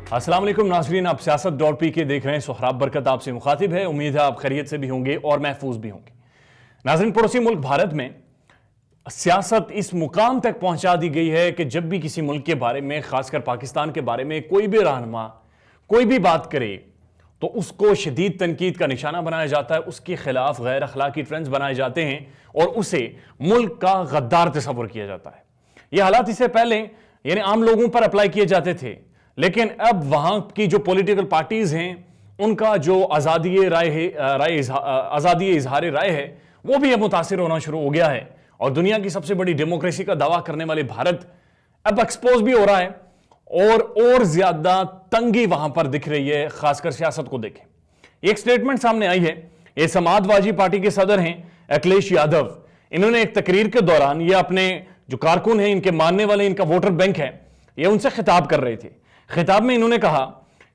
अस्सलाम वालेकुम नाज़रीन, आप सियासत.pk देख रहे हैं। सोहराब बरकत आपसे मुखातिब है। उम्मीद है आप खैरियत से भी होंगे और महफूज भी होंगे। नाज़रीन, पड़ोसी मुल्क भारत में सियासत इस मुकाम तक पहुंचा दी गई है कि जब भी किसी मुल्क के बारे में, खासकर पाकिस्तान के बारे में कोई भी रहनुमा कोई भी बात करे तो उसको शदीद तनकीद का निशाना बनाया जाता है, उसके खिलाफ गैर अखलाकी ट्रेंड्स बनाए जाते हैं और उसे मुल्क का गद्दार तस्वुर किया जाता है। ये हालात इससे पहले यानी आम लोगों पर अप्लाई किए जाते थे, लेकिन अब वहां की जो पॉलिटिकल पार्टीज हैं उनका जो आज़ादी इजहार राय है वो भी अब मुतासिर होना शुरू हो गया है और दुनिया की सबसे बड़ी डेमोक्रेसी का दावा करने वाले भारत अब एक्सपोज भी हो रहा है और ज्यादा तंगी वहां पर दिख रही है, खासकर सियासत को देखें। एक स्टेटमेंट सामने आई है, ये समाजवादी पार्टी के सदर हैं अखिलेश यादव। इन्होंने एक तकरीर के दौरान ये अपने जो कारकुन हैं, इनके मानने वाले, इनका वोटर बैंक है, ये उनसे खिताब कर रहे थे। खिताब में इन्होंने कहा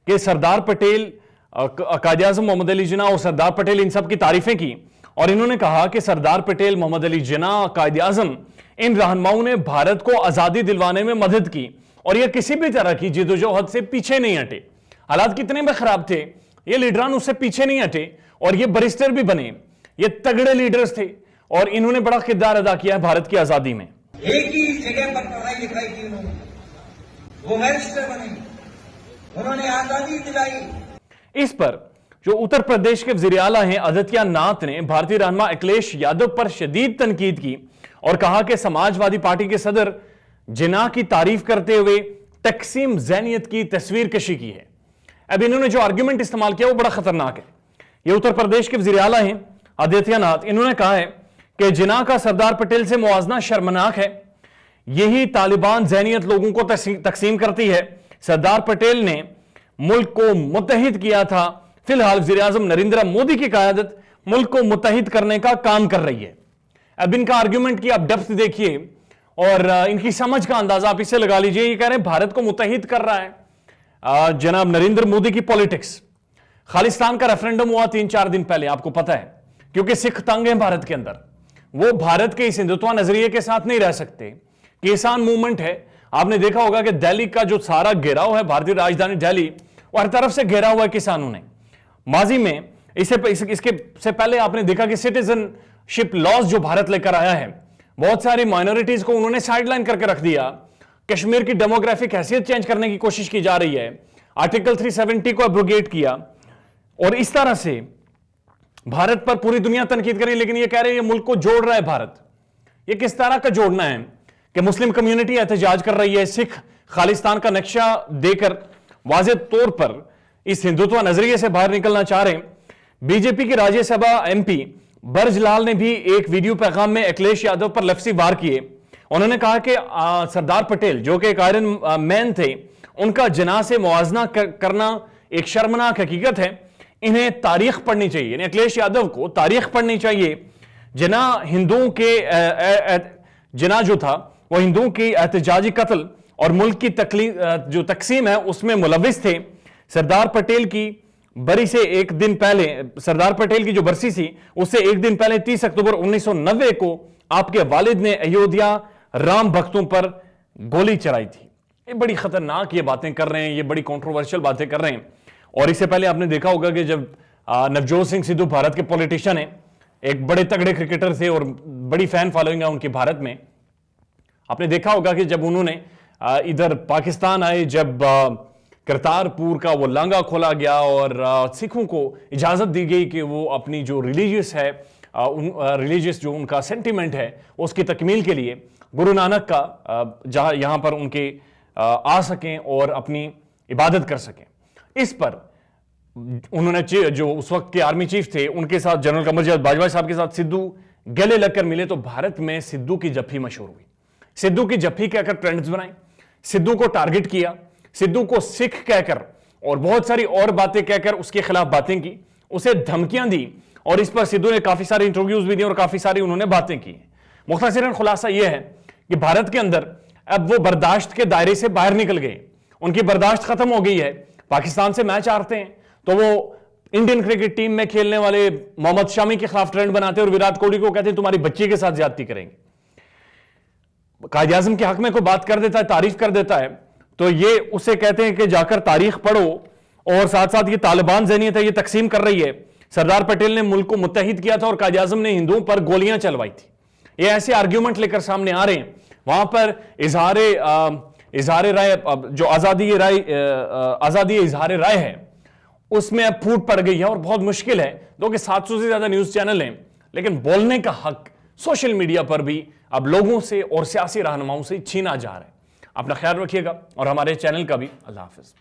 कि सरदार पटेल, कायद आज़म मोहम्मद अली जिन्ना और सरदार पटेल, इन सब की तारीफें की और इन्होंने कहा कि सरदार पटेल, मोहम्मद अली जिन्ना, कायद आज़म, इन रहनुमाओं ने भारत को आजादी दिलवाने में मदद की और ये किसी भी तरह की जिदोजहद से पीछे नहीं हटे। हालात कितने भी खराब थे, ये लीडरान उससे पीछे नहीं हटे और ये बैरिस्टर भी बने, ये तगड़े लीडर्स थे और इन्होंने बड़ा किरदार अदा किया है भारत की आजादी में। एक ही जगह पर पढ़ाई लिखाई की उन्होंने, वो बैरिस्टर बने, उन्होंने आजादी दिलाई। इस पर जो उत्तर प्रदेश के वज़ीर आला हैं आदित्य नाथ ने भारतीय रहनुमा अखिलेश यादव पर शदीद तनकीद की और कहा कि समाजवादी पार्टी के सदर जिन्ना की तारीफ करते हुए तकसीम ज़हनियत की तस्वीर कशी की है। अब इन्होंने जो आर्ग्यूमेंट इस्तेमाल किया वो बड़ा खतरनाक है। ये उत्तर प्रदेश के वज़ीर आला हैं आदित्य नाथ, इन्होंने कहा है कि जिन्ना का सरदार पटेल से मुआवजना शर्मनाक है। यही तालिबान ज़हनियत लोगों को तकसीम करती है। सरदार पटेल ने मुल्क को मुत्तहिद किया था। फिलहाल वज़ीर आज़म नरेंद्र मोदी की क़यादत मुल्क को मुत्तहिद करने का काम कर रही है। अब इनका आर्ग्यूमेंट की आप डेप्थ देखिए और इनकी समझ का अंदाजा आप इससे लगा लीजिए। ये कह रहे हैं भारत को मुत्तहिद कर रहा है जनाब नरेंद्र मोदी की पॉलिटिक्स। खालिस्तान का रेफरेंडम हुआ 3-4 दिन पहले, आपको पता है, क्योंकि सिख तंग हैं भारत के अंदर, वो भारत के इस हिंदुत्व नजरिए के साथ नहीं रह सकते। किसान मूवमेंट है, आपने देखा होगा कि दिल्ली का जो सारा घेराव है, भारतीय राजधानी दिल्ली, वो हर तरफ से घेरा हुआ है किसानों ने। माजी में इसके से पहले आपने देखा कि सिटीजनशिप लॉज जो भारत लेकर आया है, बहुत सारी माइनॉरिटीज को उन्होंने साइडलाइन करके रख दिया। कश्मीर की डेमोग्राफिक हैसियत चेंज करने की कोशिश की जा रही है। आर्टिकल 370 को एब्रोगेट किया और इस तरह से भारत पर पूरी दुनिया तनकीद करी, लेकिन ये कह रहे हैं ये मुल्क को जोड़ रहा है भारत। ये किस तरह का जोड़ना है कि मुस्लिम कम्युनिटी एहतजाज कर रही है, सिख खालिस्तान का नक्शा देकर वाज़ेह तौर पर इस हिंदुत्व नजरिए से बाहर निकलना चाह रहे हैं। बीजेपी की राज्यसभा एमपी बरजलाल ने भी एक वीडियो पैगाम में अखिलेश यादव पर लफ्ज़ी वार किए। उन्होंने कहा कि सरदार पटेल जो कि एक आयरन मैन थे, उनका जिन्ना से मुआवजना करना एक शर्मनाक हकीकत है। इन्हें तारीख पढ़नी चाहिए, यानी अखिलेश यादव को तारीख पढ़नी चाहिए। जिन्ना हिंदुओं के जिन्ना जो था वो हिंदुओं की एहतजाजी कत्ल और मुल्क की जो तकसीम है उसमें मुलविस थे। सरदार पटेल की बरी से एक दिन पहले, सरदार पटेल की जो बरसी थी उससे एक दिन पहले 30 अक्टूबर 1990 को आपके वालिद ने अयोध्या राम भक्तों पर गोली चलाई थी। ये बड़ी खतरनाक ये बातें कर रहे हैं, ये बड़ी कंट्रोवर्शियल बातें कर रहे हैं। और इससे पहले आपने देखा होगा कि जब नवजोत सिंह सिद्धू भारत के पॉलिटिशियन हैं, एक बड़े तगड़े क्रिकेटर थे और बड़ी फैन फॉलोइंग है उनकी भारत में। आपने देखा होगा कि जब उन्होंने इधर पाकिस्तान आए, जब करतारपुर का वो लांगा खोला गया और सिखों को इजाजत दी गई कि वो अपनी जो रिलीजियस है, रिलीजियस जो उनका सेंटिमेंट है उसकी तकमील के लिए गुरु नानक का जहां यहां पर उनके आ सकें और अपनी इबादत कर सकें, इस पर उन्होंने जो उस वक्त के आर्मी चीफ थे उनके साथ, जनरल कमर जावेद बाजवा साहब के साथ सिद्धू गले लगकर मिले तो भारत में सिद्धू की जफ्फी मशहूर हुई। सिद्धू की जफ्फी कहकर ट्रेंड्स बनाए, सिद्धू को टारगेट किया, सिद्धू को सिख कहकर और बहुत सारी और बातें कहकर उसके खिलाफ बातें की, उसे धमकियां दी और इस पर सिद्धू ने काफी सारे इंटरव्यूज भी दिए और काफी सारी उन्होंने बातें की। मुख्तसरन खुलासा यह है कि भारत के अंदर अब वो बर्दाश्त के दायरे से बाहर निकल गए, उनकी बर्दाश्त खत्म हो गई है। पाकिस्तान से मैच हारते हैं तो वो इंडियन क्रिकेट टीम में खेलने वाले मोहम्मद शामी के खिलाफ ट्रेंड बनाते हैं और विराट कोहली को कहते हैं तुम्हारी बच्ची के साथ ज्यादती करेंगे। कायद आज़म के हक में कोई बात कर देता है, तारीफ कर देता है, तो ये उसे कहते हैं कि जाकर तारीख पढ़ो। और साथ साथ ये तालिबान ज़हनियत है, ये तकसीम कर रही है। सरदार पटेल ने मुल्क को मुत्तहिद किया था और कायद आज़म ने हिंदुओं पर गोलियां चलवाई थी। ये ऐसे आर्ग्यूमेंट लेकर सामने आ रहे हैं। वहां पर इजहार राय, जो आजादी इजहार राय है, उसमें अब फूट पड़ गई है और बहुत मुश्किल है। दो कि 700 से ज्यादा न्यूज चैनल हैं, लेकिन बोलने का हक सोशल मीडिया पर भी अब लोगों से और सियासी रहनुमाओं से छीना जा रहा है। अपना ख्याल रखिएगा और हमारे चैनल का भी। अल्लाह हाफिज।